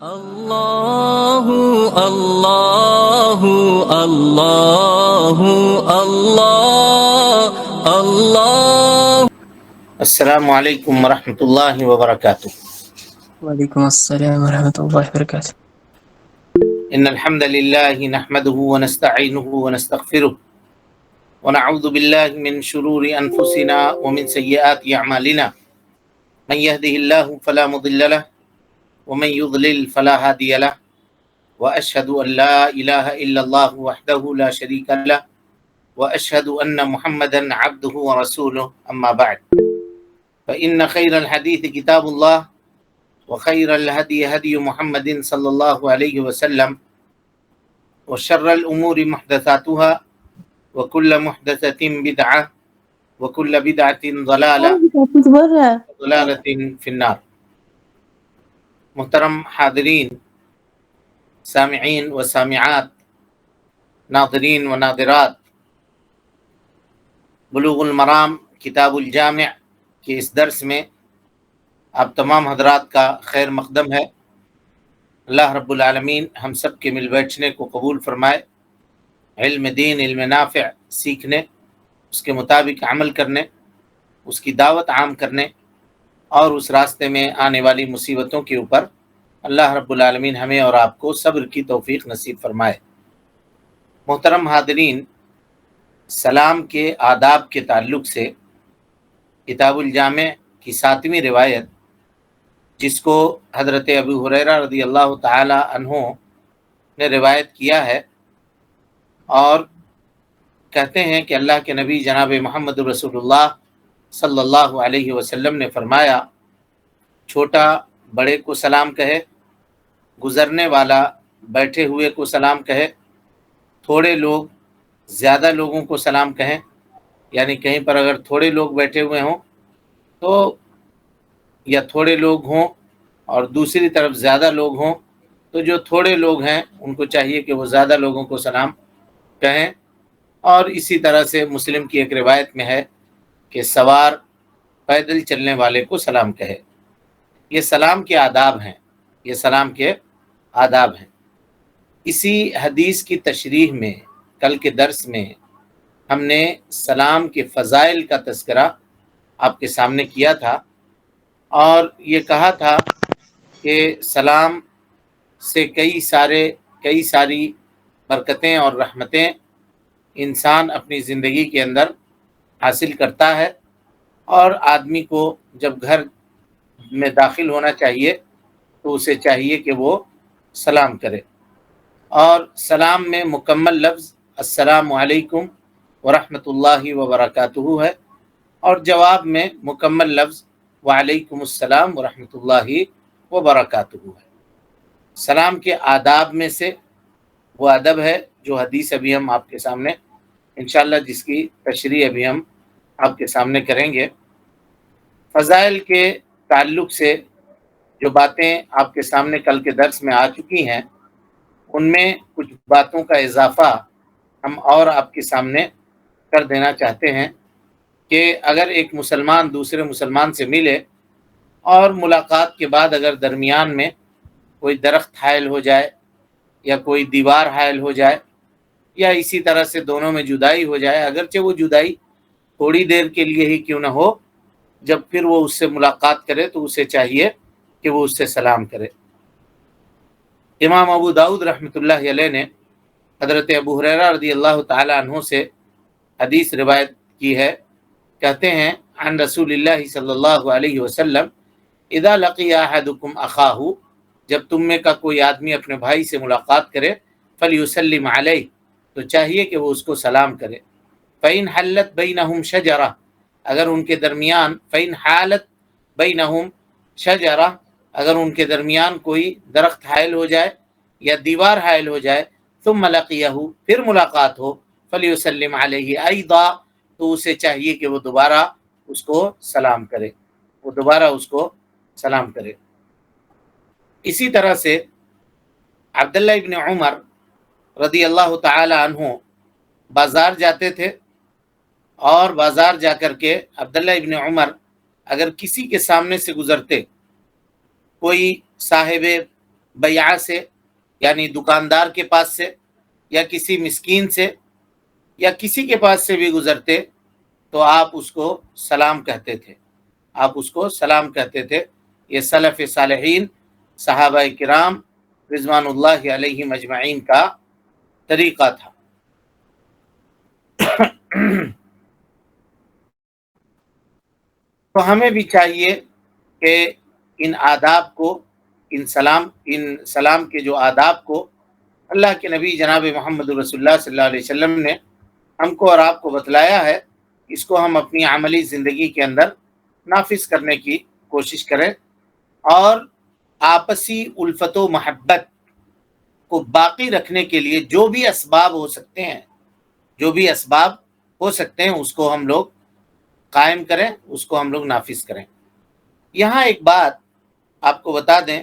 اللہ اللہ اللہ اللہ اللہ۔ السلام علیکم ورحمۃ اللہ وبرکاتہ۔ وعلیکم السلام ورحمۃ اللہ وبرکاتہ۔ ان الحمد للہ نحمده ونستعینه ونستغفره ونعوذ باللہ من شرور انفسنا ومن سیئات اعمالنا من يهده الله فلا مضل له ومن يضلل فلا هادي له واشهد ان لا اله الا الله وحده لا شريك له واشهد ان محمدا عبده ورسوله اما بعد فان خير الحديث كتاب الله وخير الهدي هدي محمد صلى الله عليه وسلم وشر الامور محدثاتها وكل محدثة بدعة وكل بدعة ضلالة في النار۔ محترم حاضرین، سامعین و سامعات، ناظرین و ناظرات، بلوغ المرام کتاب الجامع کے اس درس میں آپ تمام حضرات کا خیر مقدم ہے۔ اللہ رب العالمین ہم سب کے مل بیٹھنے کو قبول فرمائے، علم دین، علم نافع سیکھنے، اس کے مطابق عمل کرنے، اس کی دعوت عام کرنے اور اس راستے میں آنے والی مصیبتوں کے اوپر اللہ رب العالمین ہمیں اور آپ کو صبر کی توفیق نصیب فرمائے۔ محترم حاضرین، سلام کے آداب کے تعلق سے کتاب الجامع کی 7ویں روایت، جس کو حضرت ابو ہریرہ رضی اللہ تعالی عنہ نے روایت کیا ہے، اور کہتے ہیں کہ اللہ کے نبی جناب محمد رسول اللہ صلی اللہ علیہ وسلم نے فرمایا، چھوٹا بڑے کو سلام کہے، گزرنے والا بیٹھے ہوئے کو سلام کہے، تھوڑے لوگ زیادہ لوگوں کو سلام کہیں، یعنی کہیں پر اگر تھوڑے لوگ بیٹھے ہوئے ہوں تو یا تھوڑے لوگ ہوں اور دوسری طرف زیادہ لوگ ہوں تو جو تھوڑے لوگ ہیں ان کو چاہیے کہ وہ زیادہ لوگوں کو سلام کہیں۔ اور اسی طرح سے مسلم کی ایک روایت میں ہے کہ سوار پیدل چلنے والے کو سلام کہے۔ یہ سلام کے آداب ہیں، یہ سلام کے آداب ہیں۔ اسی حدیث کی تشریح میں کل کے درس میں ہم نے سلام کے فضائل کا تذکرہ آپ کے سامنے کیا تھا، اور یہ کہا تھا کہ سلام سے کئی ساری برکتیں اور رحمتیں انسان اپنی زندگی کے اندر حاصل کرتا ہے، اور آدمی کو جب گھر میں داخل ہونا چاہیے تو اسے چاہیے کہ وہ سلام کرے، اور سلام میں مکمل لفظ السلام علیکم ورحمۃ اللہ وبرکاتہ ہے، اور جواب میں مکمل لفظ وعلیکم السلام ورحمۃ اللہ وبرکاتہ ہے۔ سلام کے آداب میں سے وہ ادب ہے جو حدیث ابھی ہم آپ کے سامنے انشاءاللہ جس کی تشریح ابھی ہم آپ کے سامنے کریں گے۔ فضائل کے تعلق سے جو باتیں آپ کے سامنے کل کے درس میں آ چکی ہیں، ان میں کچھ باتوں کا اضافہ ہم اور آپ کے سامنے کر دینا چاہتے ہیں کہ اگر ایک مسلمان دوسرے مسلمان سے ملے اور ملاقات کے بعد اگر درمیان میں کوئی درخت حائل ہو جائے یا کوئی دیوار حائل ہو جائے یا اسی طرح سے دونوں میں جدائی ہو جائے، اگرچہ وہ جدائی تھوڑی دیر کے لیے ہی کیوں نہ ہو، جب پھر وہ اس سے ملاقات کرے تو اسے چاہیے کہ وہ اس سے سلام کرے۔ امام ابو داؤد رحمۃ اللہ علیہ نے حضرت ابو ہریرہ رضی اللہ تعالی عنہ سے حدیث روایت کی ہے، کہتے ہیں عن رسول اللہ صلی اللہ علیہ وسلم اذا لقی احدکم اخاہ، جب تم میں کا کوئی آدمی اپنے بھائی سے ملاقات کرے فلیسلم علیہ، تو چاہیے کہ وہ اس کو سلام کرے۔ فإن حلت بینہم شجرہ، اگر ان کے درمیان فإن حالت بینہم شجرہ، اگر ان کے درمیان کوئی درخت حائل ہو جائے یا دیوار حائل ہو جائے، ثم لقیہ، پھر ملاقات ہو، فلیسلم علیہ ایضا، تو اسے چاہیے کہ وہ دوبارہ اس کو سلام کرے، وہ دوبارہ اس کو سلام کرے۔ اسی طرح سے عبداللہ ابن عمر رضی اللہ تعالی عنہ بازار جاتے تھے، اور بازار جا کر کے عبداللہ ابن عمر اگر کسی کے سامنے سے گزرتے، کوئی صاحب بیع سے یعنی دکاندار کے پاس سے یا کسی مسکین سے یا کسی کے پاس سے بھی گزرتے تو آپ اس کو سلام کہتے تھے، آپ اس کو سلام کہتے تھے۔ یہ سلف صالحین صحابہ کرام رضوان اللہ علیہم اجمعین کا طریقہ تھا۔ تو ہمیں بھی چاہیے کہ ان آداب کو، ان سلام کے جو آداب کو اللہ کے نبی جناب محمد رسول اللہ صلی اللہ علیہ وسلم نے ہم کو اور آپ کو بتلایا ہے، اس کو ہم اپنی عملی زندگی کے اندر نافذ کرنے کی کوشش کریں، اور آپسی الفت و محبت کو باقی رکھنے کے لیے جو بھی اسباب ہو سکتے ہیں، جو بھی اسباب ہو سکتے ہیں اس کو ہم لوگ قائم کریں، اس کو ہم لوگ نافذ کریں۔ یہاں ایک بات آپ کو بتا دیں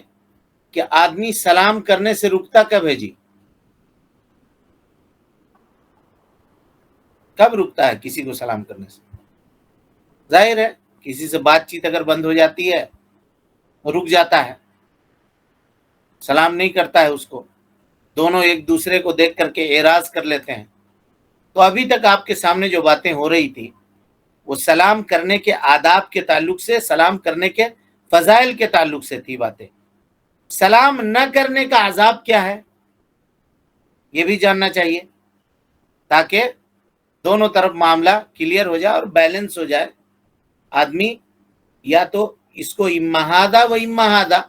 کہ آدمی سلام کرنے سے رکتا کب ہے جی؟ کب رکتا ہے کسی کو سلام کرنے سے؟ ظاہر ہے کسی سے بات چیت اگر بند ہو جاتی ہے رک جاتا ہے، سلام نہیں کرتا ہے، اس کو دونوں ایک دوسرے کو دیکھ کر کے اعراض کر لیتے ہیں۔ تو ابھی تک آپ کے سامنے جو باتیں ہو رہی تھی وہ سلام کرنے کے آداب کے تعلق سے، سلام کرنے کے فضائل کے تعلق سے تھی باتیں۔ سلام نہ کرنے کا عذاب کیا ہے یہ بھی جاننا چاہیے، تاکہ دونوں طرف معاملہ کلیئر ہو جائے اور بیلنس ہو جائے۔ آدمی یا تو اس کو اما ہذا و اما ہذا،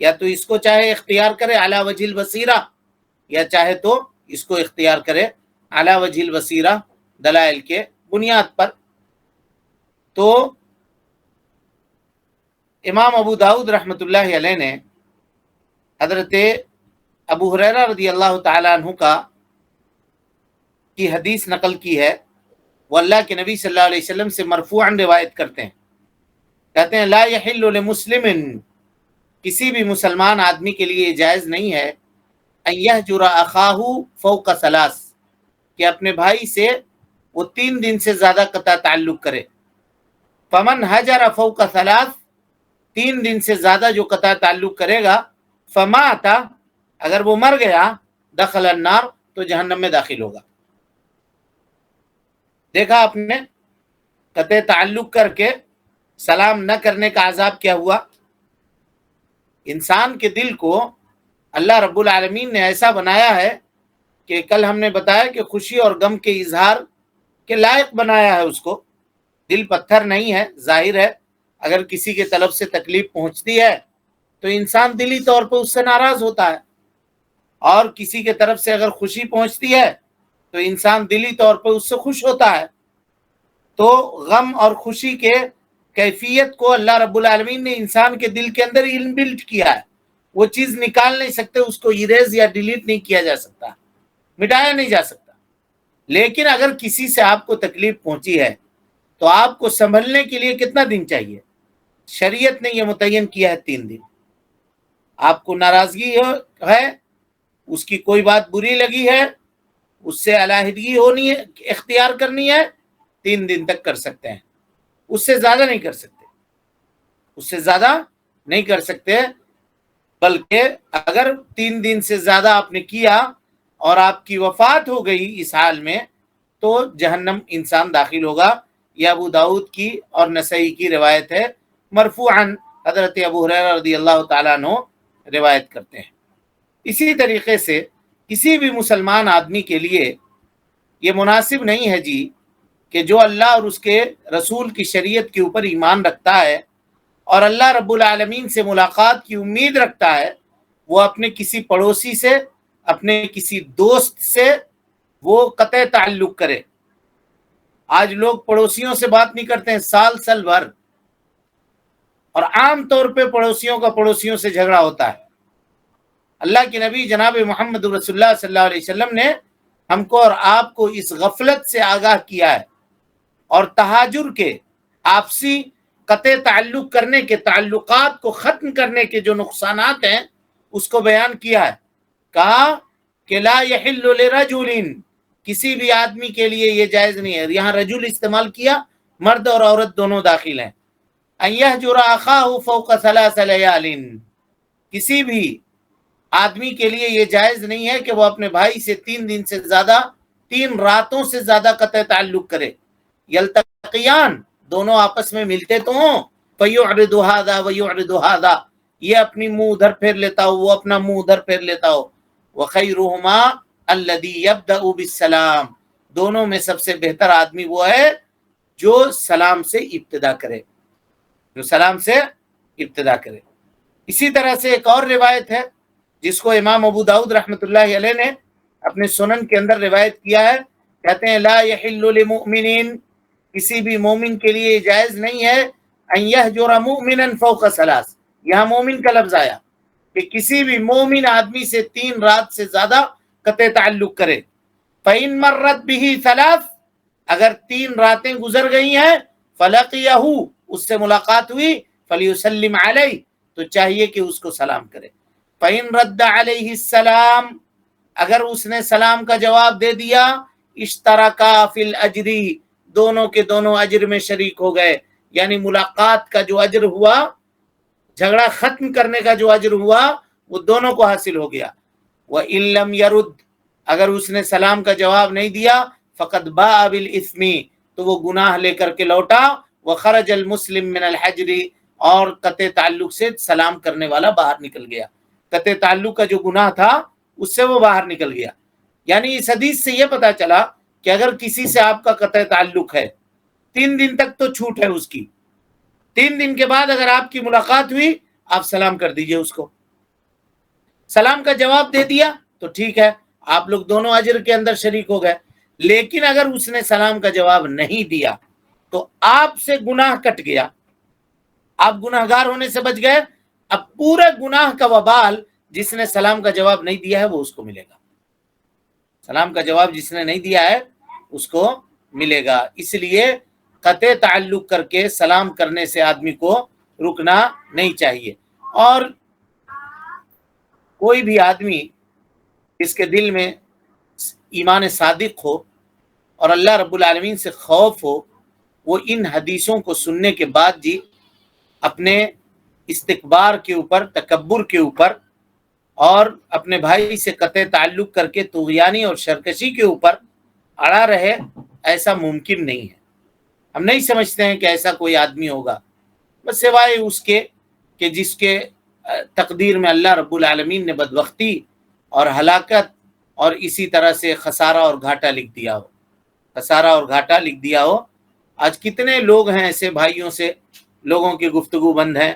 یا تو اس کو چاہے اختیار کرے علی وجہ البصیرہ، یا چاہے تو اس کو اختیار کرے علی وجہ البصیرہ دلائل کے بنیاد پر۔ تو امام ابو داؤد رحمۃ اللہ علیہ نے حضرت ابو ہریرہ رضی اللہ تعالیٰ عنہ کی حدیث نقل کی ہے، وہ اللہ کے نبی صلی اللہ علیہ وسلم سے مرفوعاً روایت کرتے ہیں، کہتے ہیں لا یحل لمسلم، کسی بھی مسلمان آدمی کے لیے جائز نہیں ہے ان یہجر اخاہ فوق ثلاث، کہ اپنے بھائی سے وہ 3 دن سے زیادہ قطع تعلق کرے۔ فمن حجر فوق ثلاث، 3 دن سے زیادہ جو قطع تعلق کرے گا، فمات، اگر وہ مر گیا، دخل النار، تو جہنم میں داخل ہوگا۔ دیکھا آپ نے قطع تعلق کر کے سلام نہ کرنے کا عذاب کیا ہوا؟ انسان کے دل کو اللہ رب العالمین نے ایسا بنایا ہے کہ کل ہم نے بتایا کہ خوشی اور غم کے اظہار کے لائق بنایا ہے اس کو۔ دل پتھر نہیں ہے، ظاہر ہے اگر کسی کے طرف سے تکلیف پہنچتی ہے تو انسان دلی طور پہ اس سے ناراض ہوتا ہے، اور کسی کے طرف سے اگر خوشی پہنچتی ہے تو انسان دلی طور پہ اس سے خوش ہوتا ہے۔ تو غم اور خوشی کے کیفیت کو اللہ رب العالمین نے انسان کے دل کے اندر علم بلٹ کیا ہے، وہ چیز نکال نہیں سکتے، اس کو ایریز یا ڈیلیٹ نہیں کیا جا سکتا، مٹایا نہیں جا سکتا۔ لیکن اگر کسی سے آپ کو تکلیف پہنچی ہے تو آپ کو سنبھلنے کے لیے کتنا دن چاہیے؟ شریعت نے یہ متعین کیا ہے 3 دن۔ آپ کو ناراضگی ہے، اس کی کوئی بات بری لگی ہے، اس سے علیحدگی ہونی ہے، اختیار کرنی ہے، 3 دن تک کر سکتے ہیں، اس سے زیادہ نہیں کر سکتے، اس سے زیادہ نہیں کر سکتے۔ بلکہ اگر 3 دن سے زیادہ آپ نے کیا اور آپ کی وفات ہو گئی اس حال میں تو جہنم انسان داخل ہوگا۔ یہ ابو داؤد کی اور نسائی کی روایت ہے، مرفوعاً حضرت ابو ہریرہ رضی اللہ تعالیٰ عنہ روایت کرتے ہیں۔ اسی طریقے سے کسی بھی مسلمان آدمی کے لیے یہ مناسب نہیں ہے جی کہ جو اللہ اور اس کے رسول کی شریعت کے اوپر ایمان رکھتا ہے اور اللہ رب العالمین سے ملاقات کی امید رکھتا ہے، وہ اپنے کسی پڑوسی سے، اپنے کسی دوست سے وہ قطع تعلق کرے۔ آج لوگ پڑوسیوں سے بات نہیں کرتے ہیں سال بھر، اور عام طور پہ پڑوسیوں کا پڑوسیوں سے جھگڑا ہوتا ہے۔ اللہ کے نبی جناب محمد رسول اللہ صلی اللہ علیہ وسلم نے ہم کو اور آپ کو اس غفلت سے آگاہ کیا ہے، اور تہاجر کے، آپسی قطع تعلق کرنے کے، تعلقات کو ختم کرنے کے جو نقصانات ہیں اس کو بیان کیا ہے۔ کہا کہ لا یحل لرجل، کسی بھی آدمی کے لیے یہ جائز نہیں ہے، یہاں رجل استعمال کیا، مرد اور عورت دونوں داخل ہیں، ان یہجر اخاہ فوق 3 لیال، کسی بھی آدمی کے لیے یہ جائز نہیں ہے کہ وہ اپنے بھائی سے 3 دن سے زیادہ 3 راتوں سے زیادہ قطع تعلق کرے. یلتقیان، دونوں آپس میں ملتے تو ہوں، فیعرض ھذا ویعرض ھذا، یہ اپنی منہ ادھر پھیر لیتا ہو، وہ اپنا منہ ادھر پھیر لیتا ہو. وخیرہما الذی یبدأ بالسلام، دونوں میں سب سے بہتر آدمی وہ ہے جو سلام سے ابتدا کرے، جو سلام سے ابتدا کرے. اسی طرح سے ایک اور روایت ہے جس کو امام ابو داؤد رحمۃ اللہ علیہ نے اپنے سنن کے اندر روایت کیا ہے. کہتے ہیں لا یحل لمؤمن، کسی بھی مومن کے لیے جائز نہیں ہے ان یہجر مؤمنا فوق 3، یہاں مومن کا لفظ آیا کہ کسی بھی مومن آدمی سے 3 رات سے زیادہ قطع تعلق کرے. فإن مرت به 3، اگر 3 راتیں گزر گئی ہیں، فلقیہ، اس سے ملاقات ہوئی، فلیسلم علیہ، تو چاہیے کہ اس کو سلام کرے. فإن رد علیہ السلام، اگر اس نے سلام کا جواب دے دیا، اشترکا فی الاجر، دونوں کے دونوں اجر میں شریک ہو گئے، یعنی ملاقات کا جو اجر ہوا، جھگڑا ختم کرنے کا جو اجر ہوا، وہ دونوں کو حاصل ہو گیا. وَإِن لَمْ يَرُدْ، اگر اس نے سلام کا جواب نہیں دیا، فقد باء بالاثم، تو وہ گناہ لے کر کے لوٹا. وخرج المسلم من الحجر، اور قطع تعلق سے سلام کرنے والا باہر نکل گیا، قطع تعلق کا جو گناہ تھا اس سے وہ باہر نکل گیا. یعنی اس حدیث سے یہ پتا چلا کہ اگر کسی سے آپ کا قطع تعلق ہے، 3 دن تک تو چھوٹ ہے اس کی، 3 دن کے بعد اگر آپ کی ملاقات ہوئی، آپ سلام کر دیجئے اس کو. سلام کا جواب دے دیا تو ٹھیک ہے، آپ لوگ دونوں اجر کے اندر شریک ہو گئے. لیکن اگر اس نے سلام کا جواب نہیں دیا تو آپ سے گناہ کٹ گیا، آپ گناہگار ہونے سے بچ گئے. اب پورے گناہ کا وبال جس نے سلام کا جواب نہیں دیا ہے وہ اس کو ملے گا، سلام کا جواب جس نے نہیں دیا ہے اس کو ملے گا. اس لیے قطع تعلق کر کے سلام کرنے سے آدمی کو رکنا نہیں چاہیے. اور کوئی بھی آدمی اس کے دل میں ایمان صادق ہو اور اللہ رب العالمین سے خوف ہو، وہ ان حدیثوں کو سننے کے بعد جی اپنے استکبار کے اوپر، تکبر کے اوپر، اور اپنے بھائی سے قطع تعلق کر کے طغیانی اور سرکشی کے اوپر اڑا رہے، ایسا ممکن نہیں ہے. ہم نہیں سمجھتے ہیں کہ ایسا کوئی آدمی ہوگا، بس سوائے اس کے کہ جس کے تقدیر میں اللہ رب العالمین نے بدبختی اور ہلاکت اور اسی طرح سے خسارہ اور گھاٹا لکھ دیا ہو، خسارہ اور گھاٹا لکھ دیا ہو. آج کتنے لوگ ہیں ایسے بھائیوں سے لوگوں کی گفتگو بند ہے،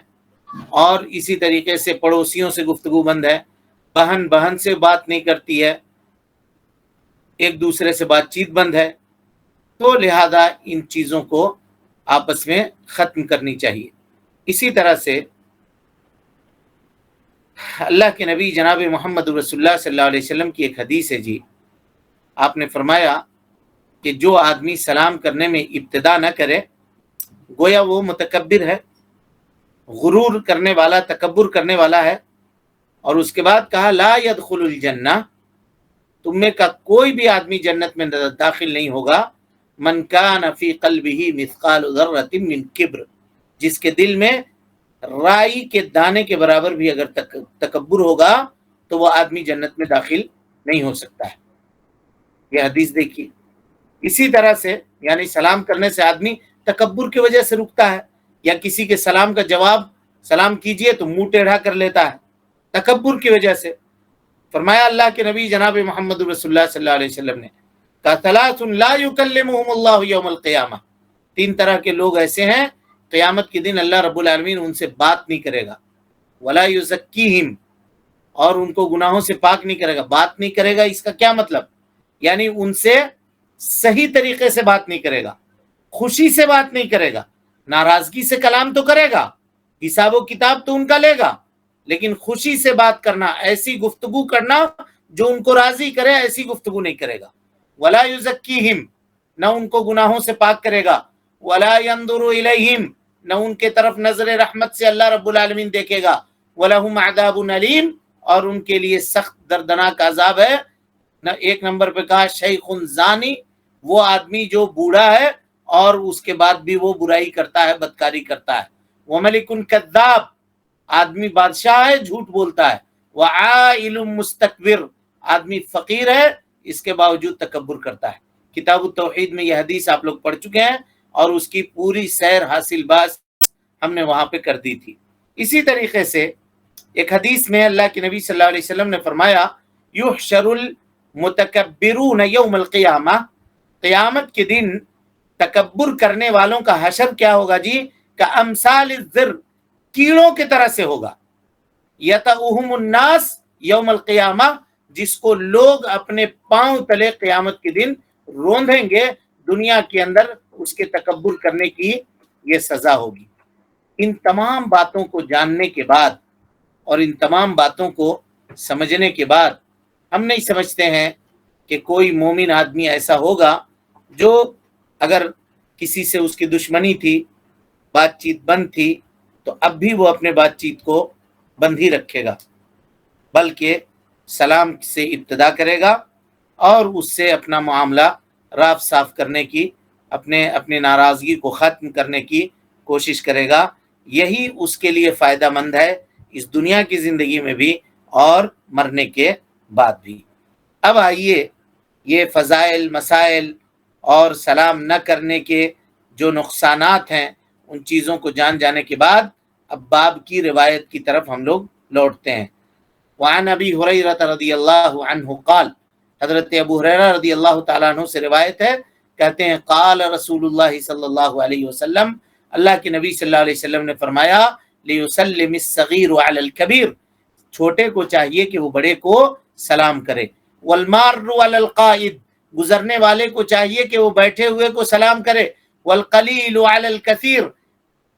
اور اسی طریقے سے پڑوسیوں سے گفتگو بند ہے، بہن بہن سے بات نہیں کرتی ہے، ایک دوسرے سے بات چیت بند ہے. تو لہذا ان چیزوں کو آپس میں ختم کرنی چاہیے. اسی طرح سے اللہ کے نبی جناب محمد رسول اللہ صلی اللہ علیہ وسلم کی ایک حدیث ہے جی، آپ نے فرمایا کہ جو آدمی سلام کرنے میں ابتدا نہ کرے گویا وہ متکبر ہے، غرور کرنے والا، تکبر کرنے والا ہے. اور اس کے بعد کہا لا يدخل الجنہ، تم میں کا کوئی بھی آدمی جنت میں داخل نہیں ہوگا، من کان فی قلبہ مثقال ذرۃ من کبر، جس کے دل میں رائی کے دانے کے برابر بھی اگر تکبر ہوگا تو وہ آدمی جنت میں داخل نہیں ہو سکتا ہے. یہ حدیث دیکھیے. اسی طرح سے یعنی سلام کرنے سے آدمی تکبر کی وجہ سے رکتا ہے، یا کسی کے سلام کا جواب سلام کیجئے تو منہ ٹیڑھا کر لیتا ہے تکبر کی وجہ سے. فرمایا اللہ کے نبی جناب محمد رسول اللہ صلی اللہ علیہ وسلم نے کہا ثلاث لا یکلمہم اللہ یوم القیامہ، 3 طرح کے لوگ ایسے ہیں قیامت کے دن اللہ رب العالمین ان سے بات نہیں کرے گا. ولا یزکیہم، اور ان کو گناہوں سے پاک نہیں کرے گا. بات نہیں کرے گا اس کا کیا مطلب؟ یعنی ان سے صحیح طریقے سے بات نہیں کرے گا، خوشی سے بات نہیں کرے گا، ناراضگی سے کلام تو کرے گا، حساب و کتاب تو ان کا لے گا، لیکن خوشی سے بات کرنا، ایسی گفتگو کرنا جو ان کو راضی کرے، ایسی گفتگو نہیں کرے گا. ولا یزکیہم، نہ ان کو گناہوں سے پاک کرے گا. ولا ینظر الیہم، نہ ان کے طرف نظر رحمت سے اللہ رب العالمین دیکھے گا. ولہم عذاب علیم، اور ان کے لیے سخت دردناک عذاب ہے. نہ 1 نمبر پہ کہا شیخ زانی، وہ آدمی جو بوڑھا ہے اور اس کے بعد بھی وہ برائی کرتا ہے، بدکاری کرتا ہے. وملک کذاب، آدمی بادشاہ ہے، جھوٹ بولتا ہے. وعائل مستكبر، آدمی فقیر ہے اس کے باوجود تکبر کرتا ہے۔ کتاب التوحید میں یہ حدیث آپ لوگ پڑھ چکے ہیں اور اس کی پوری سیر حاصل باز ہم نے وہاں پہ کر دی تھی۔ اسی طریقے سے ایک حدیث میں اللہ کے نبی صلی اللہ علیہ وسلم نے فرمایا یحشر المتکبرون یوم القیامہ، قیامت کے دن تکبر کرنے والوں کا حشر کیا ہوگا جی؟ کامثال الذر، کیڑوں کی طرح سے ہوگا۔ یطؤہم الناس یوم القیامہ، جس کو لوگ اپنے پاؤں تلے قیامت کے دن روندیں گے، دنیا کے اندر اس کے تکبر کرنے کی یہ سزا ہوگی۔ ان تمام باتوں کو جاننے کے بعد اور ان تمام باتوں کو سمجھنے کے بعد ہم نہیں سمجھتے ہیں کہ کوئی مومن آدمی ایسا ہوگا جو اگر کسی سے اس کی دشمنی تھی، بات چیت بند تھی، تو اب بھی وہ اپنے بات چیت کو بند ہی رکھے گا، بلکہ سلام سے ابتدا کرے گا اور اس سے اپنا معاملہ راف صاف کرنے کی، اپنے ناراضگی کو ختم کرنے کی کوشش کرے گا۔ یہی اس کے لیے فائدہ مند ہے اس دنیا کی زندگی میں بھی اور مرنے کے بعد بھی۔ اب آئیے یہ فضائل، مسائل اور سلام نہ کرنے کے جو نقصانات ہیں ان چیزوں کو جان جانے کے بعد اب باب کی روایت کی طرف ہم لوگ لوٹتے ہیں۔ وعن ابی ہریرہ رضی اللہ عنہ قال، حضرت ابو ہریرہ رضی اللہ تعالیٰ عنہ سے روایت ہے، کہتے ہیں قال رسول اللہ صلی اللہ علیہ وسلم، اللہ کے نبی صلی اللہ علیہ وسلم نے فرمایا لیسلم الصغیر علی الکبیر، چھوٹے کو چاہیے کہ وہ بڑے کو سلام کرے، والمار علی القائد، گزرنے والے کو چاہیے کہ وہ بیٹھے ہوئے کو سلام کرے، والقلیل علی الکثیر،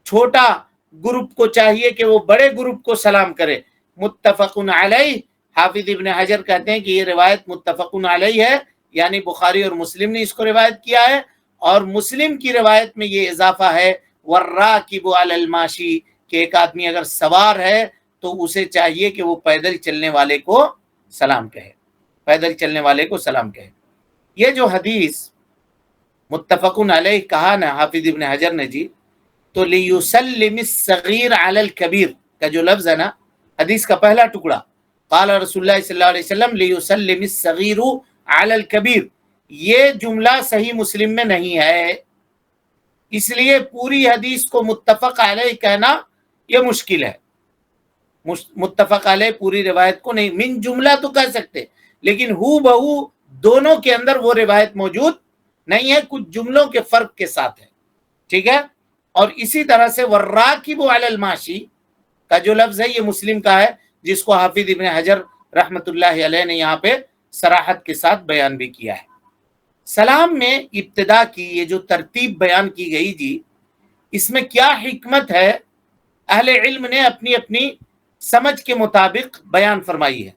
چھوٹا گروپ کو چاہیے کہ وہ بڑے گروپ کو سلام کرے۔ متفق علیہ، حافظ ابن حجر کہتے ہیں کہ یہ روایت متفق علیہ ہے، یعنی بخاری اور مسلم نے اس کو روایت کیا ہے، اور مسلم کی روایت میں یہ اضافہ ہے والراکب علی الماشی، کہ ایک آدمی اگر سوار ہے تو اسے چاہیے کہ وہ پیدل چلنے والے کو سلام کہے، پیدل چلنے والے کو سلام کہے۔ یہ جو حدیث متفق علیہ کہا نا حافظ ابن حجر نے جی، تو لیسلم الصغیر علی الکبیر کا جو لفظ ہے نا، حدیث کا پہلا ٹکڑا، قال رسول اللہ صلی اللہ علیہ وسلم لیسلم الصغیر علی الکبیر، یہ جملہ صحیح مسلم میں نہیں ہے، اس لیے پوری حدیث کو متفق علیہ کہنا یہ مشکل ہے۔ متفق علیہ پوری روایت کو نہیں، من جملہ تو کہہ سکتے، لیکن ہو بہو دونوں کے اندر وہ روایت موجود نہیں ہے، کچھ جملوں کے فرق کے ساتھ ہے، ٹھیک ہے۔ اور اسی طرح سے والراکب علی الماشی کا جو لفظ ہے یہ مسلم کا ہے، جس کو حافظ ابن حجر رحمت اللہ علیہ نے یہاں پہ صراحت کے ساتھ بیان بھی کیا ہے۔ سلام میں ابتدا کی یہ جو ترتیب بیان کی گئی جی، اس میں کیا حکمت ہے اہل علم نے اپنی اپنی سمجھ کے مطابق بیان فرمائی ہے۔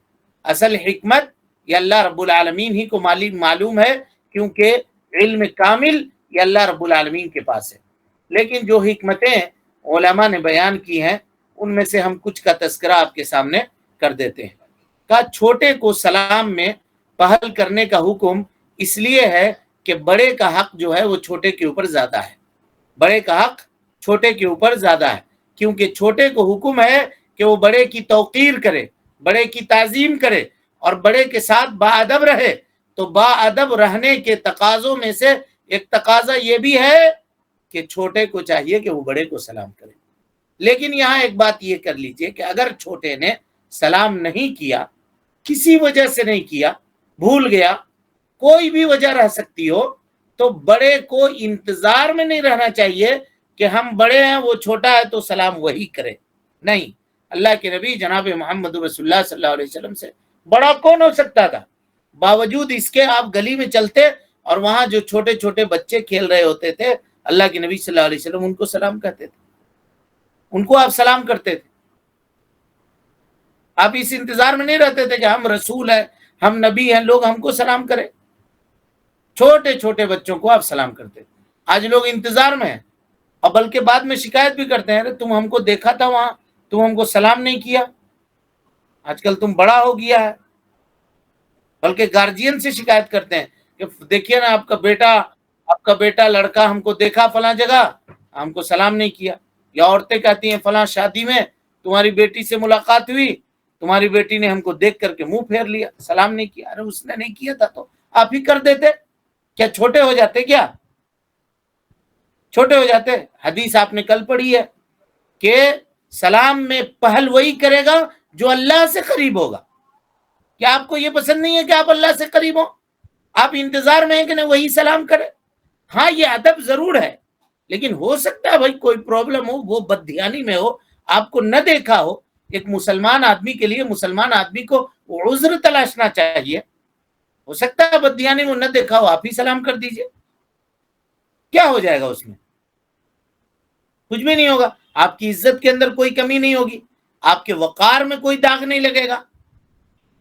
اصل حکمت یہ اللہ رب العالمین ہی کو معلوم ہے، کیونکہ علم کامل یہ اللہ رب العالمین کے پاس ہے، لیکن جو حکمتیں علماء نے بیان کی ہیں ان میں سے ہم کچھ کا تذکرہ آپ کے سامنے کر دیتے ہیں۔ کہا چھوٹے کو سلام میں پہل کرنے کا حکم اس لیے ہے کہ بڑے کا حق جو ہے وہ چھوٹے کے اوپر زیادہ ہے، بڑے کا حق چھوٹے کے اوپر زیادہ ہے، کیونکہ چھوٹے کو حکم ہے کہ وہ بڑے کی توقیر کرے، بڑے کی تعظیم کرے اور بڑے کے ساتھ باادب رہے۔ تو باادب رہنے کے تقاضوں میں سے ایک تقاضا یہ بھی ہے کہ چھوٹے کو چاہیے کہ وہ بڑے کو سلام کرے۔ لیکن یہاں ایک بات یہ کر لیجئے کہ اگر چھوٹے نے سلام نہیں کیا، کسی وجہ سے نہیں کیا، بھول گیا، کوئی بھی وجہ رہ سکتی ہو، تو بڑے کو انتظار میں نہیں رہنا چاہیے کہ ہم بڑے ہیں وہ چھوٹا ہے تو سلام وہی کرے، نہیں۔ اللہ کے نبی جناب محمد رسول اللہ صلی اللہ علیہ وسلم سے بڑا کون ہو سکتا تھا؟ باوجود اس کے آپ گلی میں چلتے اور وہاں جو چھوٹے چھوٹے بچے کھیل رہے ہوتے تھے، اللہ کے نبی صلی اللہ علیہ وسلم ان کو سلام کہتے تھے، ان کو آپ سلام کرتے تھے۔ آپ اس انتظار میں نہیں رہتے تھے کہ ہم رسول ہیں، ہم نبی ہیں، لوگ ہم کو سلام کریں۔ چھوٹے چھوٹے بچوں کو آپ سلام کرتے تھے۔ آج لوگ انتظار میں ہیں اور بلکہ بعد میں شکایت بھی کرتے ہیں، تم ہم کو دیکھا تھا وہاں، تم ہم کو سلام نہیں کیا، آج کل تم بڑا ہو گیا ہے۔ بلکہ گارجین سے شکایت کرتے ہیں کہ دیکھیے نا آپ کا بیٹا لڑکا ہم کو دیکھا فلاں جگہ، ہم کو سلام نہیں کیا۔ یا عورتیں کہتی ہیں فلاں شادی میں تمہاری بیٹی سے ملاقات ہوئی تمہاری بیٹی نے ہم کو دیکھ کر کے منہ پھیر لیا، سلام نہیں کیا. ارے اس نے نہیں کیا تھا تو آپ ہی کر دیتے. کیا چھوٹے ہو جاتے؟ کیا چھوٹے ہو جاتے؟ حدیث آپ نے کل پڑھی ہے کہ سلام میں پہل وہی کرے گا جو اللہ سے قریب ہوگا. کیا آپ کو یہ پسند نہیں ہے کہ آپ اللہ سے قریب ہوں؟ آپ انتظار میں ہیں کہ نہیں وہی سلام کرے؟ ہاں یہ ادب ضرور ہے، لیکن ہو سکتا ہے بھائی کوئی پرابلم ہو، وہ بددھیانی میں ہو، آپ کو نہ دیکھا ہو. ایک مسلمان آدمی کے لیے مسلمان آدمی کو عذر تلاشنا چاہیے. ہو سکتا ہے بددھیانی میں نہ دیکھا ہو، آپ ہی سلام کر دیجئے. کیا ہو جائے گا اس میں؟ کچھ بھی نہیں ہوگا. آپ کی عزت کے اندر کوئی کمی نہیں ہوگی، آپ کے وقار میں کوئی داغ نہیں لگے گا.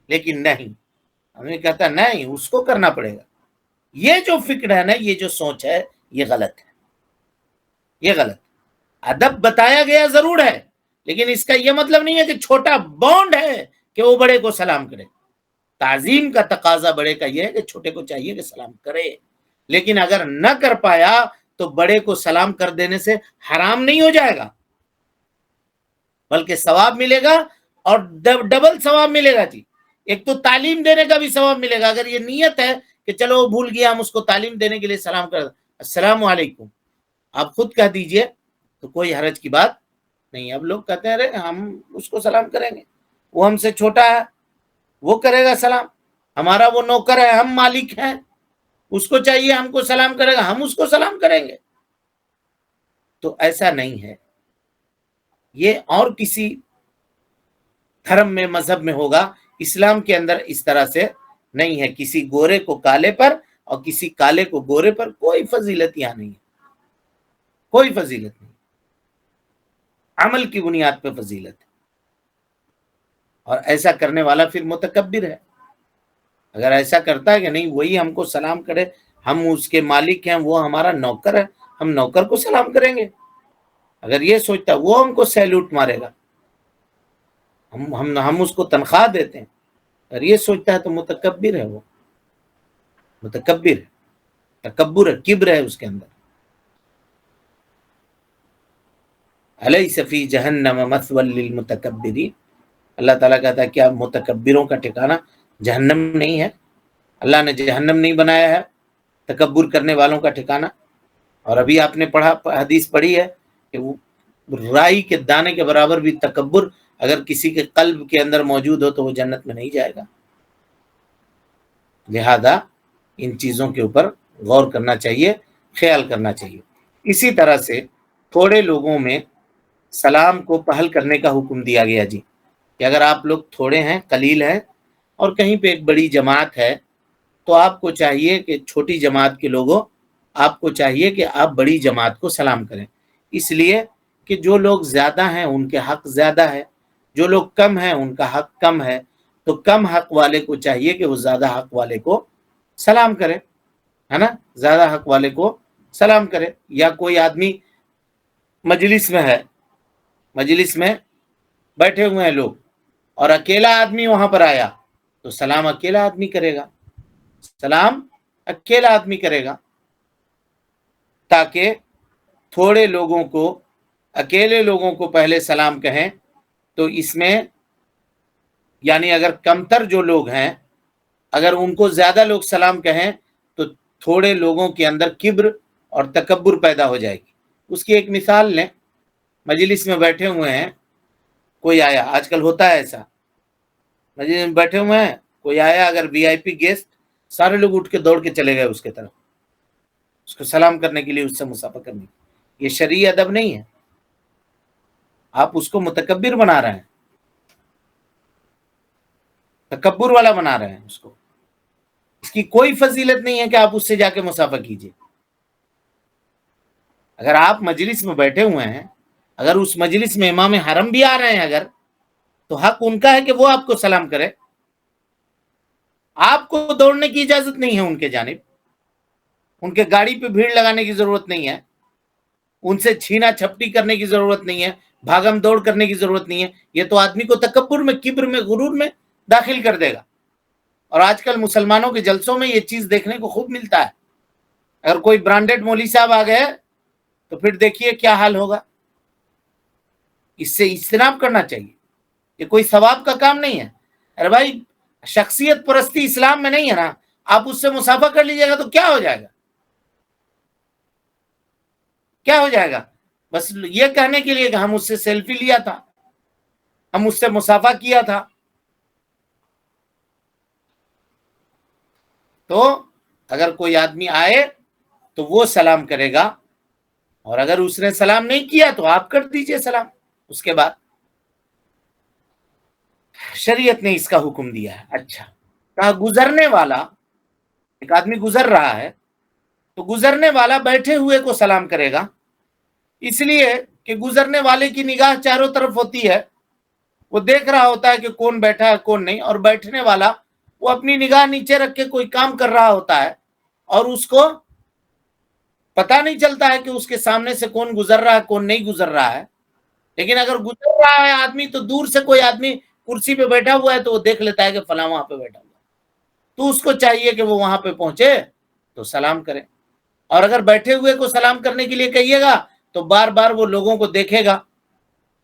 لیکن نہیں، ہمیں کہتا نہیں اس کو کرنا پڑے گا. یہ جو فکر ہے نا، یہ جو سوچ ہے، یہ غلط ہے. یہ غلط. ادب بتایا گیا ضرور ہے، لیکن اس کا یہ مطلب نہیں ہے کہ چھوٹا بونڈ ہے کہ وہ بڑے کو سلام کرے. تعظیم کا تقاضا بڑے کا یہ ہے کہ چھوٹے کو چاہیے کہ سلام کرے. لیکن اگر نہ کر پایا تو بڑے کو سلام کر دینے سے حرام نہیں ہو جائے گا، بلکہ ثواب ملے گا، اور ڈبل ثواب ملے گا. جی ایک تو تعلیم دینے کا بھی ثواب ملے گا. اگر یہ نیت ہے کہ چلو وہ بھول گیا، ہم اس کو تعلیم دینے کے لیے سلام کر السلام علیکم، آپ خود کہہ دیجئے تو کوئی حرج کی بات نہیں. اب لوگ کہتے ہیں ارے ہم اس کو سلام کریں گے، وہ ہم سے چھوٹا ہے، وہ کرے گا سلام. ہمارا وہ نوکر ہے، ہم مالک ہیں، اس کو چاہیے ہم کو سلام کرے گا، ہم اس کو سلام کریں گے. تو ایسا نہیں ہے. یہ اور کسی دھرم میں مذہب میں ہوگا، اسلام کے اندر اس طرح سے نہیں ہے. کسی گورے کو کالے پر اور کسی کالے کو گورے پر کوئی فضیلت یہاں نہیں ہے، کوئی فضیلت نہیں. عمل کی بنیاد پہ فضیلت ہے. اور ایسا کرنے والا پھر متکبر ہے. اگر ایسا کرتا ہے کہ نہیں وہی ہم کو سلام کرے، ہم اس کے مالک ہیں، وہ ہمارا نوکر ہے، ہم نوکر کو سلام کریں گے. اگر یہ سوچتا ہے وہ ہم کو سیلوٹ مارے گا، ہم اس کو تنخواہ دیتے ہیں، اگر یہ سوچتا ہے تو متکبر ہے. وہ متکبر ہے، تکبر ہے، کبر ہے اس کے اندر. الیس فی جہنم مثوی للمتکبرین، اللہ تعالیٰ کہتا ہے کیا متکبروں کا ٹھکانہ جہنم نہیں ہے؟ اللہ نے جہنم نہیں بنایا ہے تکبر کرنے والوں کا ٹھکانہ. اور ابھی آپ نے حدیث پڑھی ہے کہ وہ رائی کے دانے کے برابر بھی تکبر اگر کسی کے قلب کے اندر موجود ہو تو وہ جنت میں نہیں جائے گا. لہذا ان چیزوں کے اوپر غور کرنا چاہیے، خیال کرنا چاہیے. اسی طرح سے تھوڑے لوگوں میں سلام کو پہل کرنے کا حکم دیا گیا. جی کہ اگر آپ لوگ تھوڑے ہیں، قلیل ہیں، اور کہیں پہ ایک بڑی جماعت ہے، تو آپ کو چاہیے کہ چھوٹی جماعت کے لوگوں، آپ کو چاہیے کہ آپ بڑی جماعت کو سلام کریں. اس لیے کہ جو لوگ زیادہ ہیں ان کے حق زیادہ ہے، جو لوگ کم ہیں ان کا حق کم ہے. تو کم حق والے کو چاہیے کہ وہ زیادہ حق والے کو سلام کرے، ہے نا، زیادہ حق والے کو سلام کرے. یا کوئی آدمی مجلس میں ہے، مجلس میں بیٹھے ہوئے ہیں لوگ، اور اکیلا آدمی وہاں پر آیا تو سلام اکیلا آدمی کرے گا، سلام اکیلا آدمی کرے گا، تاکہ تھوڑے لوگوں کو، اکیلے لوگوں کو پہلے سلام کہیں. تو اس میں یعنی اگر کمتر جو لوگ ہیں، اگر ان کو زیادہ لوگ سلام کہیں تو تھوڑے لوگوں کے اندر کبر اور تکبر پیدا ہو جائے گی. اس کی ایک مثال لیں. مجلس میں بیٹھے ہوئے ہیں، کوئی آیا، آج کل ہوتا ہے ایسا، مجلس میں بیٹھے ہوئے ہیں، کوئی آیا، اگر وی آئی پی گیسٹ، سارے لوگ اٹھ کے دوڑ کے چلے گئے اس کے طرف، اس کو سلام کرنے کے لیے، اس سے مصافحہ کرنے کے لیے. یہ شرعی ادب نہیں ہے. آپ اس کو متکبر بنا رہے ہیں، تکبر والا بنا رہے ہیں اس کو. اس کی کوئی فضیلت نہیں ہے کہ آپ اس سے جا کے مصافحہ کیجئے. اگر آپ مجلس میں بیٹھے ہوئے ہیں، اگر اس مجلس میں امام حرم بھی آ رہے ہیں اگر، تو حق ان کا ہے کہ وہ آپ کو سلام کرے. آپ کو دوڑنے کی اجازت نہیں ہے ان کے جانب، ان کے گاڑی پہ بھیڑ لگانے کی ضرورت نہیں ہے، ان سے چھینا چھپٹی کرنے کی ضرورت نہیں ہے، بھاگم دوڑ کرنے کی ضرورت نہیں ہے. یہ تو آدمی کو تکبر میں، کبر میں، غرور میں داخل کر دے گا. اور آج کل مسلمانوں کے جلسوں میں یہ چیز دیکھنے کو خوب ملتا ہے. اگر کوئی برانڈڈ مولوی صاحب آ گئے تو پھر دیکھیے کیا حال ہوگا. اس سے اجتناب کرنا چاہیے. یہ کوئی ثواب کا کام نہیں ہے. ارے بھائی شخصیت پرستی اسلام میں نہیں ہے نا. آپ اس سے مسافہ کر لیجیے گا تو کیا ہو جائے گا؟ کیا ہو جائے گا؟ بس یہ کہنے کے لیے کہ ہم اس سے سیلفی لیا تھا، ہم اس سے مسافہ کیا تھا. تو اگر کوئی آدمی آئے تو وہ سلام کرے گا، اور اگر اس نے سلام نہیں کیا تو آپ کر دیجئے سلام. اس کے بعد شریعت نے اس کا حکم دیا ہے. اچھا، کہا گزرنے والا، ایک آدمی گزر رہا ہے تو گزرنے والا بیٹھے ہوئے کو سلام کرے گا، اس لیے کہ گزرنے والے کی نگاہ چاروں طرف ہوتی ہے، وہ دیکھ رہا ہوتا ہے کہ کون بیٹھا ہے کون نہیں، اور بیٹھنے والا وہ اپنی نگاہ نیچے رکھ کے کوئی کام کر رہا ہوتا ہے، اور اس کو پتہ نہیں چلتا ہے کہ اس کے سامنے سے کون گزر رہا ہے کون نہیں گزر رہا ہے. لیکن اگر گزر رہا ہے آدمی تو دور سے کوئی آدمی کرسی پہ بیٹھا ہوا ہے تو وہ دیکھ لیتا ہے کہ فلاں وہاں پہ بیٹھا ہوا ہے، تو اس کو چاہیے کہ وہ وہاں پہ پہنچے تو سلام کرے. اور اگر بیٹھے ہوئے کو سلام کرنے کے لیے کہیے گا تو بار بار وہ لوگوں کو دیکھے گا،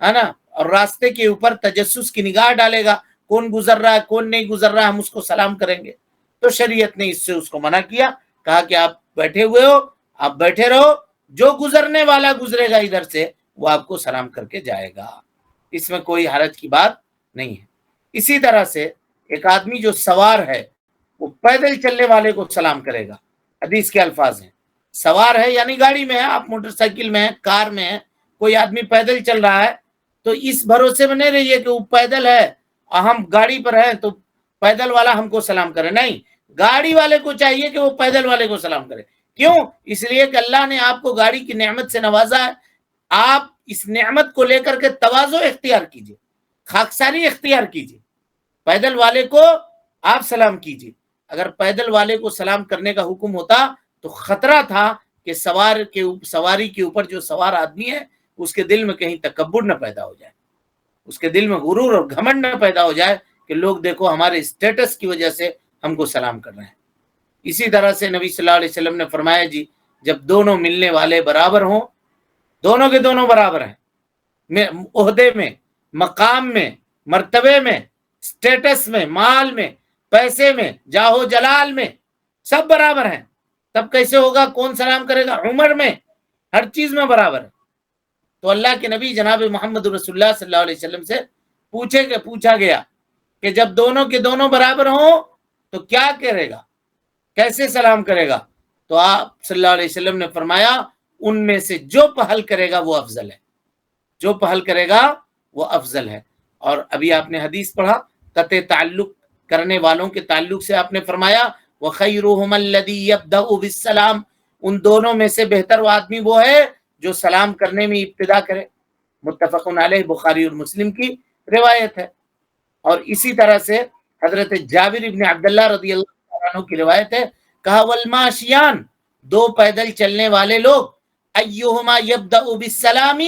ہے نا، اور راستے کے اوپر تجسس کی نگاہ ڈالے گا، کون گزر رہا ہے کون نہیں گزر رہا ہے، ہم اس کو سلام کریں گے. تو شریعت نے اس سے اس کو منع کیا، کہا کہ آپ بیٹھے ہوئے ہو، آپ بیٹھے رہو، جو گزرنے والا گزرے گا ادھر سے وہ آپ کو سلام کر کے جائے گا. اس میں کوئی حرج کی بات نہیں ہے. اسی طرح سے ایک آدمی جو سوار ہے وہ پیدل چلنے والے کو سلام کرے گا. حدیث کے الفاظ ہیں، سوار ہے یعنی گاڑی میں ہے، آپ موٹر سائیکل میں ہیں، کار میں ہیں، کوئی آدمی پیدل چل رہا ہے تو اس بھروسے میں نہیں رہیے کہ وہ پیدل ہے اور ہم گاڑی پر ہیں تو پیدل والا ہم کو سلام کرے. نہیں، گاڑی والے کو چاہیے کہ وہ پیدل والے کو سلام کرے. کیوں؟ اس لیے کہ اللہ نے آپ کو گاڑی کی نعمت سے نوازا ہے. آپ اس نعمت کو لے کر کے تواضع اختیار کیجئے، خاکساری اختیار کیجئے، پیدل والے کو آپ سلام کیجئے. اگر پیدل والے کو سلام کرنے کا حکم ہوتا تو خطرہ تھا کہ سواری کے اوپر جو سوار آدمی ہے اس کے دل میں کہیں تکبر نہ پیدا ہو جائے، اس کے دل میں غرور اور گھمنڈ نہ پیدا ہو جائے کہ لوگ دیکھو ہمارے اسٹیٹس کی وجہ سے ہم کو سلام کر رہے ہیں. اسی طرح سے نبی صلی اللہ علیہ وسلم نے فرمایا جی، جب دونوں ملنے والے برابر ہوں، دونوں کے دونوں برابر ہیں، عہدے میں، مقام میں، مرتبے میں، اسٹیٹس میں، مال میں، پیسے میں، جاہو جلال میں، سب برابر ہیں، تب کیسے ہوگا کون سلام کرے گا؟ عمر میں، ہر چیز میں برابر ہے. تو اللہ کے نبی جناب محمد رسول اللہ صلی اللہ علیہ وسلم سے پوچھا گیا کہ جب دونوں کے دونوں برابر ہوں تو کیا کرے گا، کیسے سلام کرے گا؟ تو آپ صلی اللہ علیہ وسلم نے فرمایا ان میں سے جو پہل کرے گا وہ افضل ہے، جو پہل کرے گا وہ افضل ہے. اور ابھی آپ نے حدیث پڑھا، قطع تعلق کرنے والوں کے تعلق سے آپ نے فرمایا وَخَيْرُهُمَ الَّذِي يَبْدَأُ بِالسَّلَامِ، ان دونوں میں سے بہتر وہ آدمی وہ ہے جو سلام کرنے میں ابتدا کرے. متفق علیہ، بخاری اور مسلم کی روایت ہے. اور اسی طرح سے حضرت جابر ابن عبداللہ رضی اللہ عنہ کی روایت ہے، کہا والماشیان، دو پیدل چلنے والے لوگ، ایہما یبدأ بالسلام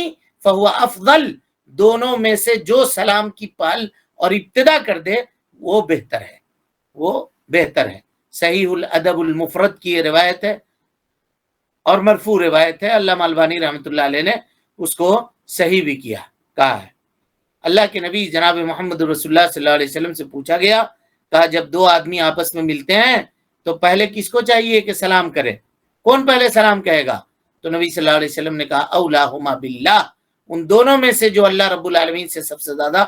فہو افضل، دونوں میں سے جو سلام کی پہل اور ابتدا کر دے وہ بہتر ہے، وہ بہتر ہے. صحیح الادب المفرد کی یہ روایت ہے اور مرفوع روایت ہے. علامہ البانی رحمۃ اللہ علیہ نے اس کو صحیح بھی کہا ہے. اللہ کے نبی جناب محمد رسول اللہ صلی اللہ علیہ وسلم سے پوچھا گیا، کہا جب دو آدمی آپس میں ملتے ہیں تو پہلے کس کو چاہیے کہ سلام کرے؟ کون پہلے سلام کہے گا؟ تو نبی صلی اللہ علیہ وسلم نے کہا اولاہما باللہ، ان دونوں میں سے جو اللہ رب العالمین سے سب سے زیادہ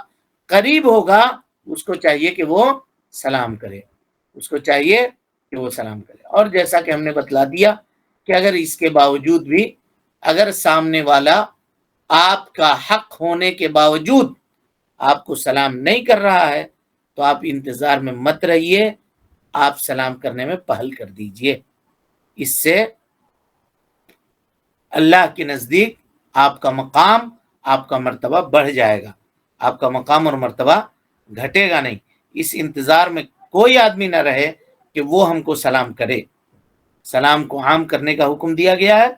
قریب ہوگا اس کو چاہیے کہ وہ سلام کرے، اس کو چاہیے کہ وہ سلام کرے. اور جیسا کہ ہم نے بتلا دیا کہ اگر اس کے باوجود بھی اگر سامنے والا آپ کا حق ہونے کے باوجود آپ کو سلام نہیں کر رہا ہے تو آپ انتظار میں مت رہیے، آپ سلام کرنے میں پہل کر دیجئے. اس سے اللہ کے نزدیک آپ کا مقام، آپ کا مرتبہ بڑھ جائے گا، آپ کا مقام اور مرتبہ گھٹے گا نہیں. اس انتظار میں کوئی آدمی نہ رہے کہ وہ ہم کو سلام کرے. سلام کو عام کرنے کا حکم دیا گیا ہے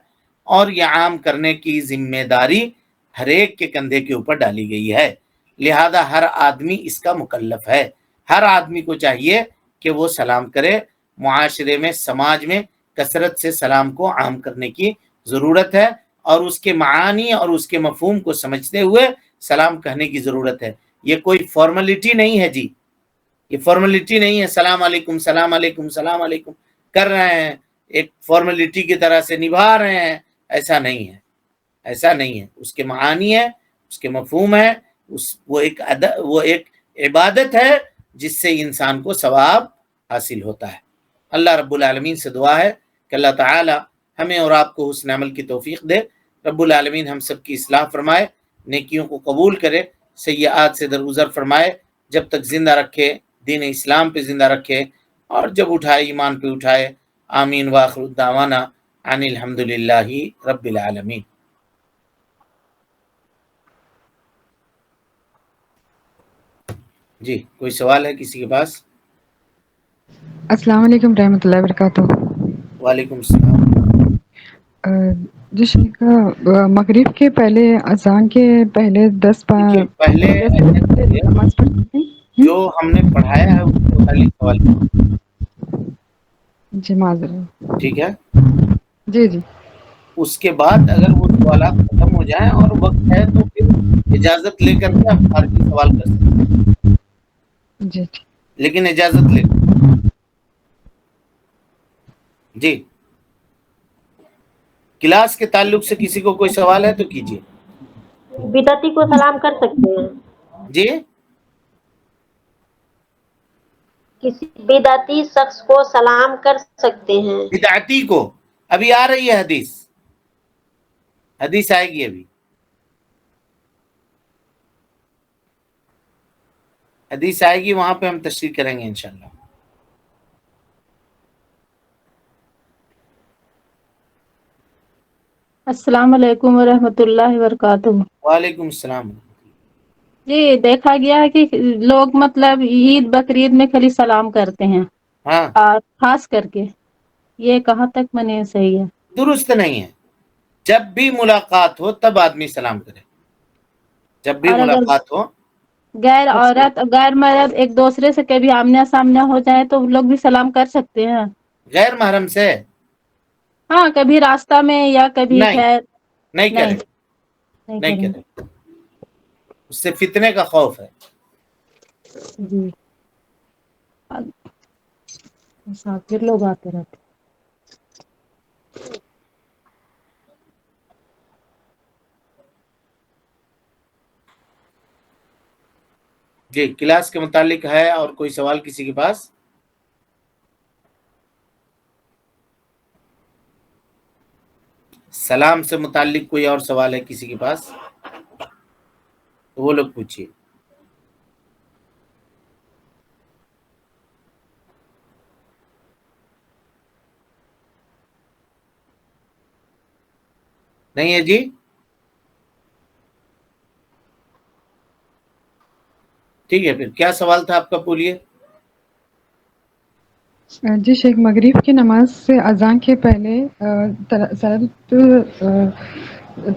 اور یہ عام کرنے کی ذمہ داری ہر ایک کے کندھے کے اوپر ڈالی گئی ہے، لہذا ہر آدمی اس کا مکلف ہے. ہر آدمی کو چاہیے کہ وہ سلام کرے. معاشرے میں، سماج میں کثرت سے سلام کو عام کرنے کی ضرورت ہے اور اس کے معانی اور اس کے مفہوم کو سمجھتے ہوئے سلام کہنے کی ضرورت ہے. یہ کوئی فارملٹی نہیں ہے جی، یہ فارملٹی نہیں ہے سلام علیکم سلام علیکم سلام علیکم کر رہے ہیں، ایک فارملٹی کی طرح سے نبھا رہے ہیں، ایسا نہیں ہے، ایسا نہیں ہے. اس کے معانی ہے، اس کے مفہوم ہے، وہ ایک عبادت ہے جس سے انسان کو ثواب حاصل ہوتا ہے. اللہ رب العالمین سے دعا ہے کہ اللہ تعالی ہمیں اور آپ کو حسن عمل کی توفیق دے. رب العالمین ہم سب کی اصلاح فرمائے، نیکیوں کو قبول کرے، سیئات سے درگزر فرمائے، جب تک زندہ رکھے دین اسلام پہ زندہ رکھے، اور جب اٹھائے ایمان پہ اٹھائے. آمین واخر الدعوانا ان الحمدللہ رب العالمین. جی کوئی سوال ہے کسی کے پاس؟ السلام علیکم رحمۃ اللہ وبرکاتہ. وعلیکم السلام. جی شیخ، مغرب کے پہلے اذان کے پہلے 10 دیکھیے پہلے نماز پڑھ سکتے ہیں؟ جو ہم نے پڑھایا ہے اس کے متعلق سوال کیجیے. جی معذرت. ٹھیک ہے، جی جی اس کے بعد اگر وہ سوالات ختم ہو جائیں اور وقت ہے تو پھر اجازت لے کر کے آپ خارجی سوال کر سکتے ہیں، جی ٹھیک. لیکن اجازت لے کر. جی کلاس کے تعلق سے کسی کو کوئی سوال ہے تو کیجیے. بدعتی کو سلام کر سکتے ہیں؟ جی کسی بدعتی شخص کو سلام کر سکتے ہیں؟ بدعتی کو ابھی آ رہی ہے حدیث، حدیث آئے گی ابھی، حدیث آئے گی، وہاں پہ ہم تشریح کریں گے انشاءاللہ. السلام علیکم ورحمۃ اللہ وبرکاتہ. وعلیکم السلام. جی دیکھا گیا ہے کہ لوگ مطلب عید بقرعید میں خالی سلام کرتے ہیں، ہاں اور خاص کر کے یہ کہاں تک منے صحیح ہے؟ درست نہیں ہے. جب بھی ملاقات ہو تب آدمی سلام کرے، جب بھی اور اگر ملاقات ہو. غیر عورت غیر مرد ایک دوسرے سے کبھی آمنے سامنے ہو جائے تو لوگ بھی سلام کر سکتے ہیں؟ غیر محرم سے ہاں کبھی راستہ میں یا کبھی نہیں، خیر نہیں کرے، نہیں نہیں کریں. کرے، اس سے فتنے کا خوف ہے. جی مسافر لوگ آتے رہتے. جی کلاس کے متعلق ہے اور کوئی سوال کسی کے پاس؟ سلام سے متعلق کوئی اور سوال ہے کسی کے پاس تو وہ لوگ پوچھیے. نہیں ہے جی؟ ٹھیک ہے، پھر کیا سوال تھا آپ کا، بولیے. جی شیخ، مغرب کی نماز سے اذان کے پہلے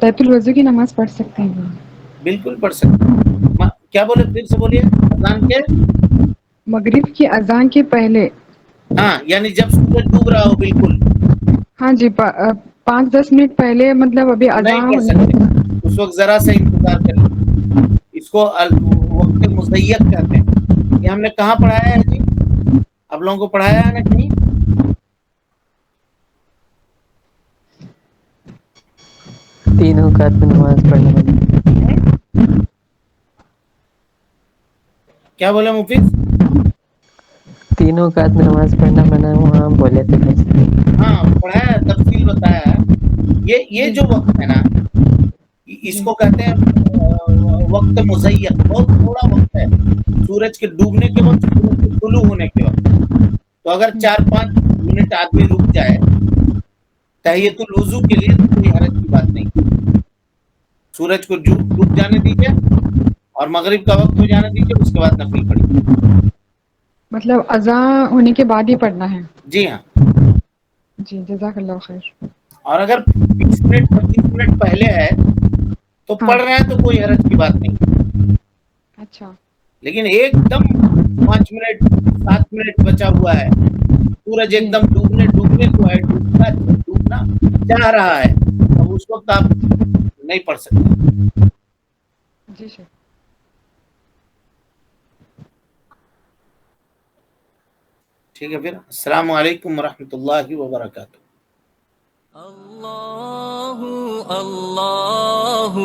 تحت الوضو کی نماز پڑھ سکتے ہیں؟ بالکل پڑھ سکتے ہیں. کیا بولے، پھر سے بولیے. اذان کے مغرب کی اذان کے پہلے، ہاں یعنی جب سورج ڈوب رہا ہو بالکل. ہاں جی 5-10 منٹ پہلے، مطلب ابھی نہیں اذان پڑھ سکتے، اس وقت ذرا سا انتظار کر لیجیے. اس کو وقت مزیت کہتے ہیں. یہ ہم نے کہاں پڑھایا ہے جی؟ آپ لوگوں کو پڑھایا ہے نا کہیں؟ تینوں کا نماز پڑھنے والی. کیا بولے مفید؟ تینوں کا نماز پڑھنا منع، وہاں بولے تھے. ہاں پڑھایا ہے، تفصیل بتایا ہے. یہ جی جو وقت ہے نا، اس جی کو کہتے ہیں وقت مزیت. بہت تھوڑا وقت ہے، سورج کے ڈوبنے کے وقت، سورج کے طلوع ہونے کے وقت. تو اگر 4-5 منٹ آدمی رک جائے تحیت الوضو کے لیے تو کوئی حرج کی بات نہیں. سورج کو ڈوب جانے دیجیے اور مغرب کا وقت ہو جانے دیجیے، اس کے بعد نفل پڑھیے. مطلب اذان ہونے کے بعد ہی پڑھنا ہے؟ جی ہاں. جی جزاک اللہ خیر. اور اگر 20 منٹ 25 منٹ پہلے ہے تو ہاں پڑھ رہے ہیں تو کوئی حرج کی بات نہیں. اچھا. لیکن ایک دم 5 منٹ 7 منٹ بچا ہوا ہے، سورج جی ایک دم ڈوبنے کو ہے، ڈوبنا چاہ رہا ہے، اب اس وقت آپ نہیں پڑھ سکتے. جی سر. ٹھیک ہے، پھر السلام علیکم ورحمۃ اللہ وبرکاتہ. اللہ اللہ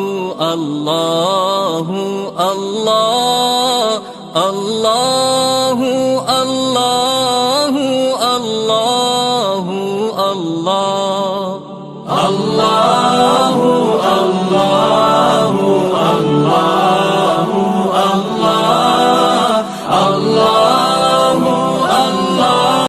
اللہ اللہ اللہ اللہ